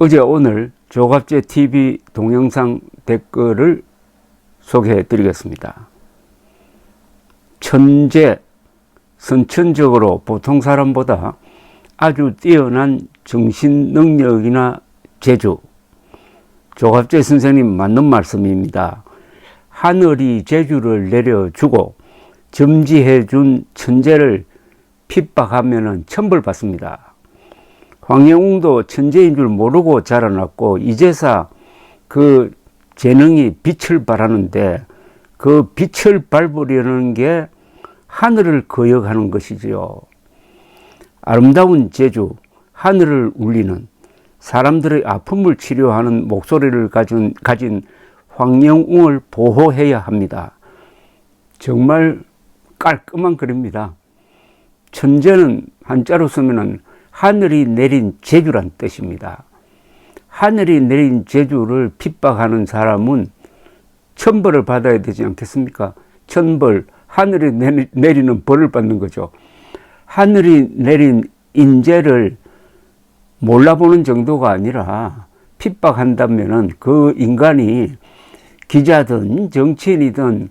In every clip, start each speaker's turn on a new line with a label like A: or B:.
A: 어제 오늘 조갑제 TV 동영상 댓글을 소개해 드리겠습니다. 천재, 선천적으로 보통 사람보다 아주 뛰어난 정신 능력이나 재주. 조갑제 선생님 맞는 말씀입니다. 하늘이 재주를 내려주고 점지해 준 천재를 핍박하면 천벌받습니다. 황영웅도 천재인 줄 모르고 자라났고 이제서 그 재능이 빛을 발하는데 그 빛을 밟으려는 게 하늘을 거역하는 것이지요. 아름다운 재주, 하늘을 울리는 사람들의 아픔을 치료하는 목소리를 가진 황영웅을 보호해야 합니다. 정말 깔끔한 글입니다. 천재는 한자로 쓰면은 하늘이 내린 재주란 뜻입니다. 하늘이 내린 재주를 핍박하는 사람은 천벌을 받아야 되지 않겠습니까? 천벌, 하늘이 내리는 벌을 받는 거죠. 하늘이 내린 인재를 몰라보는 정도가 아니라 핍박한다면은 그 인간이 기자든 정치인이든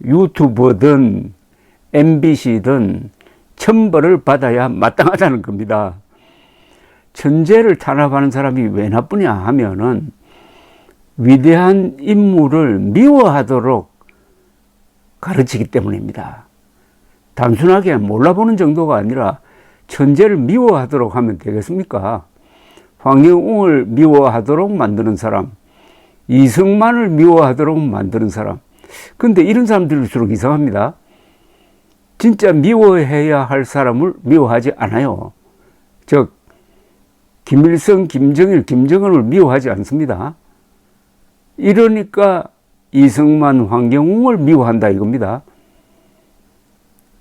A: 유튜버든 MBC든 천벌을 받아야 마땅하다는 겁니다. 천재를 탄압하는 사람이 왜 나쁘냐 하면은 위대한 인물을 미워하도록 가르치기 때문입니다. 단순하게 몰라보는 정도가 아니라 천재를 미워하도록 하면 되겠습니까? 황영웅을 미워하도록 만드는 사람, 이승만을 미워하도록 만드는 사람. 근데 이런 사람들일수록 이상합니다. 진짜 미워해야 할 사람을 미워하지 않아요. 즉 김일성, 김정일, 김정은을 미워하지 않습니다. 이러니까 이승만, 황영웅을 미워한다 이겁니다.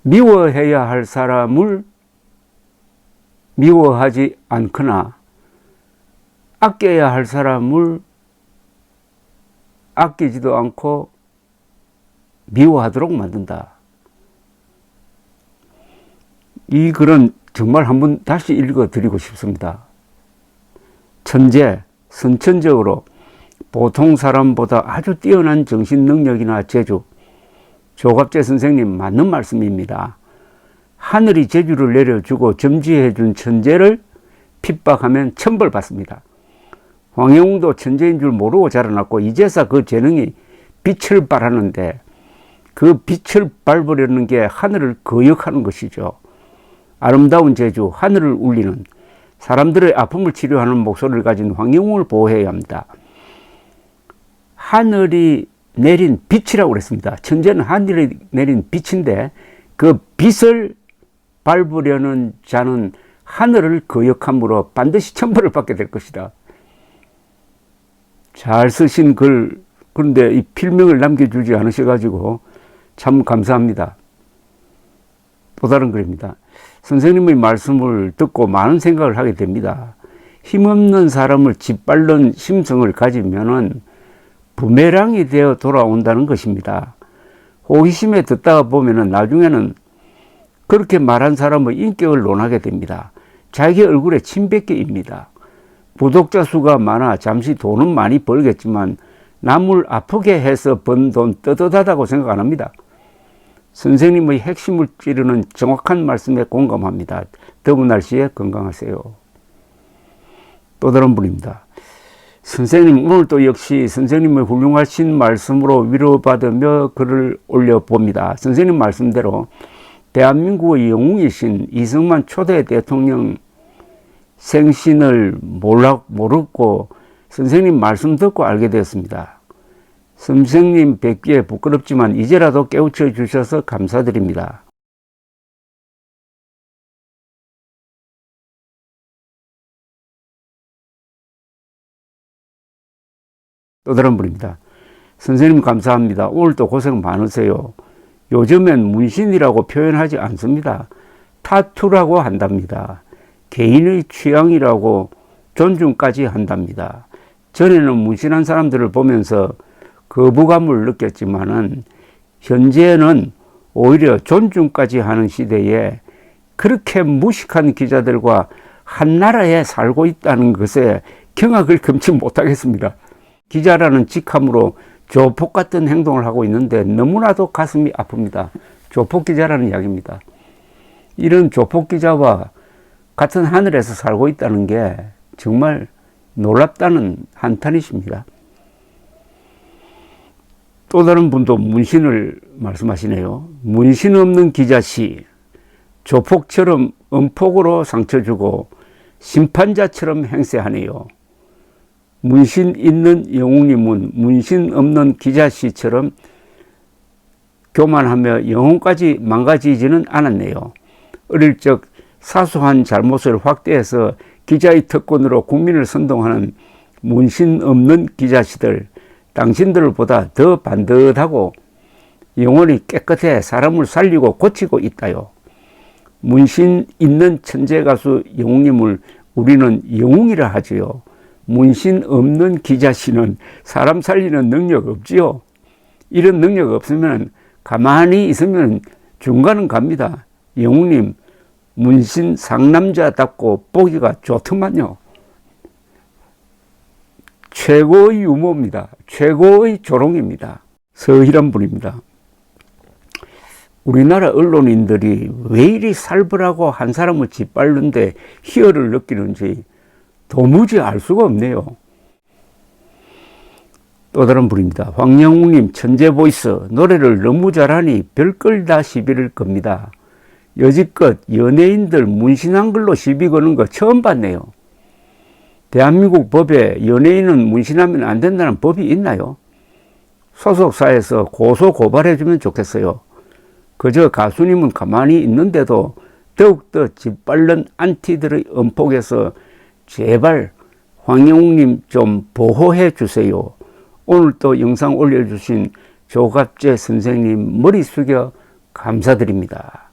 A: 미워해야 할 사람을 미워하지 않거나 아껴야 할 사람을 아끼지도 않고 미워하도록 만든다. 이 글은 정말 한번 다시 읽어드리고 싶습니다. 천재, 선천적으로 보통 사람보다 아주 뛰어난 정신 능력이나 재주. 조갑제 선생님 맞는 말씀입니다. 하늘이 재주를 내려주고 점지해 준 천재를 핍박하면 천벌받습니다. 황영웅도 천재인 줄 모르고 자라났고 이제서 그 재능이 빛을 발하는데 그 빛을 밟으려는 게 하늘을 거역하는 것이죠. 아름다운 재주, 하늘을 울리는 사람들의 아픔을 치료하는 목소리를 가진 황영웅을 보호해야 합니다. 하늘이 내린 빛이라고 그랬습니다. 천재는 하늘이 내린 빛인데 그 빛을 밟으려는 자는 하늘을 거역함으로 반드시 천벌을 받게 될 것이다. 잘 쓰신 글, 그런데 이 필명을 남겨주지 않으셔가지고 참 감사합니다. 또 다른 글입니다. 선생님의 말씀을 듣고 많은 생각을 하게 됩니다. 힘없는 사람을 짓밟는 심성을 가지면은 부메랑이 되어 돌아온다는 것입니다. 호기심에 듣다가 보면은 나중에는 그렇게 말한 사람의 인격을 논하게 됩니다. 자기 얼굴에 침뱉기입니다. 구독자 수가 많아 잠시 돈은 많이 벌겠지만 남을 아프게 해서 번 돈 떳떳하다고 생각 안 합니다. 선생님의 핵심을 찌르는 정확한 말씀에 공감합니다. 더운 날씨에 건강하세요. 또 다른 분입니다. 선생님 오늘도 역시 선생님의 훌륭하신 말씀으로 위로받으며 글을 올려봅니다. 선생님 말씀대로 대한민국의 영웅이신 이승만 초대 대통령 생신을 모르고 선생님 말씀 듣고 알게 되었습니다. 선생님 뵙기에 부끄럽지만 이제라도 깨우쳐 주셔서 감사드립니다. 또 다른 분입니다. 선생님 감사합니다. 오늘도 고생 많으세요. 요즘엔 문신이라고 표현하지 않습니다. 타투라고 한답니다. 개인의 취향이라고 존중까지 한답니다. 전에는 문신한 사람들을 보면서 거부감을 느꼈지만은 현재는 오히려 존중까지 하는 시대에 그렇게 무식한 기자들과 한 나라에 살고 있다는 것에 경악을 금치 못하겠습니다. 기자라는 직함으로 조폭 같은 행동을 하고 있는데 너무나도 가슴이 아픕니다. 조폭 기자라는 이야기입니다. 이런 조폭 기자와 같은 하늘에서 살고 있다는 게 정말 놀랍다는 한탄이십니다. 또 다른 분도 문신을 말씀하시네요. 문신 없는 기자시, 조폭처럼 음폭으로 상처 주고 심판자처럼 행세하네요. 문신 있는 영웅님은 문신 없는 기자씨처럼 교만하며 영혼까지 망가지지는 않았네요. 어릴 적 사소한 잘못을 확대해서 기자의 특권으로 국민을 선동하는 문신 없는 기자씨들, 당신들보다 더 반듯하고 영혼이 깨끗해 사람을 살리고 고치고 있다요. 문신 있는 천재 가수 영웅님을 우리는 영웅이라 하지요. 문신 없는 기자씨는 사람 살리는 능력 없지요. 이런 능력 없으면 가만히 있으면 중간은 갑니다. 영웅님, 문신 상남자답고 보기가 좋더만요. 최고의 유머입니다. 최고의 조롱입니다. 서희란 분입니다. 우리나라 언론인들이 왜 이리 살벌하고 한 사람을 짓밟는데 희열을 느끼는지 도무지 알 수가 없네요. 또 다른 분입니다. 황영웅님 천재 보이스, 노래를 너무 잘하니 별걸 다 시비를 겁니다. 여지껏 연예인들 문신한 걸로 시비 거는 거 처음 봤네요. 대한민국 법에 연예인은 문신하면 안 된다는 법이 있나요? 소속사에서 고소 고발해주면 좋겠어요. 그저 가수님은 가만히 있는데도 더욱더 짓밟는 안티들의 음폭에서 제발 황영웅님 좀 보호해 주세요. 오늘 또 영상 올려주신 조갑재 선생님 머리 숙여 감사드립니다.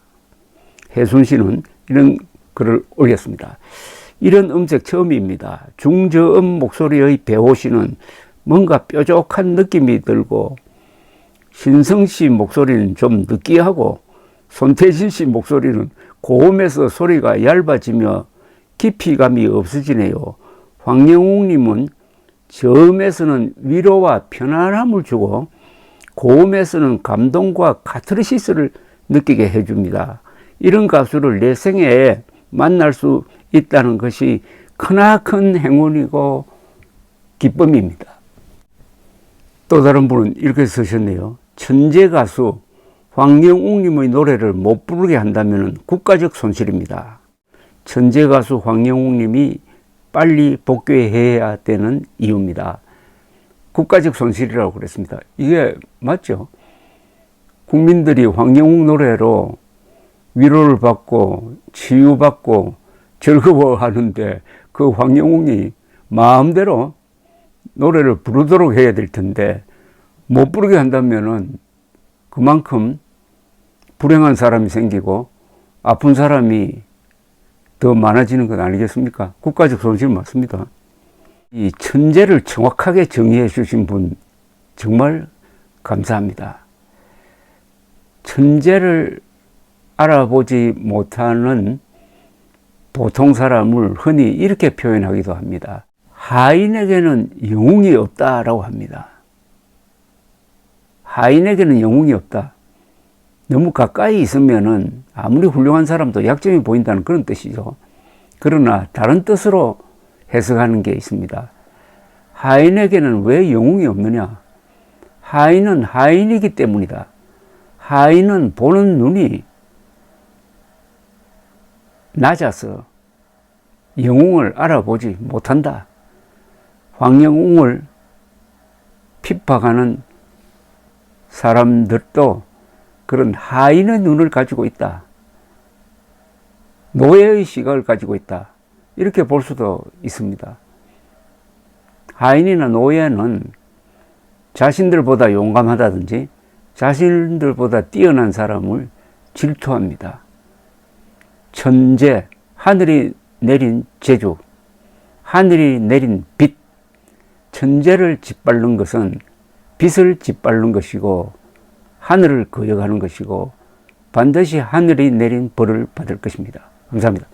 A: 혜순 씨는 이런 글을 올렸습니다. 이런 음색 처음입니다. 중저음 목소리의 배호 씨는 뭔가 뾰족한 느낌이 들고, 신성 씨 목소리는 좀 느끼하고, 손태진 씨 목소리는 고음에서 소리가 얇아지며 깊이감이 없어지네요. 황영웅님은 저음에서는 위로와 편안함을 주고 고음에서는 감동과 카타르시스를 느끼게 해줍니다. 이런 가수를 내 생애에 만날 수 있다는 것이 크나큰 행운이고 기쁨입니다. 또 다른 분은 이렇게 쓰셨네요. 천재 가수 황영웅님의 노래를 못 부르게 한다면 국가적 손실입니다. 천재 가수 황영웅님이 빨리 복귀해야 되는 이유입니다. 국가적 손실이라고 그랬습니다. 이게 맞죠? 국민들이 황영웅 노래로 위로를 받고 치유받고 즐거워하는데 그 황영웅이 마음대로 노래를 부르도록 해야 될 텐데 못 부르게 한다면은 그만큼 불행한 사람이 생기고 아픈 사람이 더 많아지는 것 아니겠습니까? 국가적 손실 맞습니다. 이 천재를 정확하게 정의해 주신 분 정말 감사합니다. 천재를 알아보지 못하는 보통 사람을 흔히 이렇게 표현하기도 합니다. 하인에게는 영웅이 없다라고 합니다. 하인에게는 영웅이 없다. 너무 가까이 있으면은 아무리 훌륭한 사람도 약점이 보인다는 그런 뜻이죠. 그러나 다른 뜻으로 해석하는 게 있습니다. 하인에게는 왜 영웅이 없느냐? 하인은 하인이기 때문이다. 하인은 보는 눈이 낮아서 영웅을 알아보지 못한다. 황영웅을 핍박하는 사람들도 그런 하인의 눈을 가지고 있다. 노예의 시각을 가지고 있다. 이렇게 볼 수도 있습니다. 하인이나 노예는 자신들보다 용감하다든지 자신들보다 뛰어난 사람을 질투합니다. 천재, 하늘이 내린 재주, 하늘이 내린 빛, 천재를 짓밟는 것은 빛을 짓밟는 것이고 하늘을 거역하는 것이고 반드시 하늘이 내린 벌을 받을 것입니다. 감사합니다.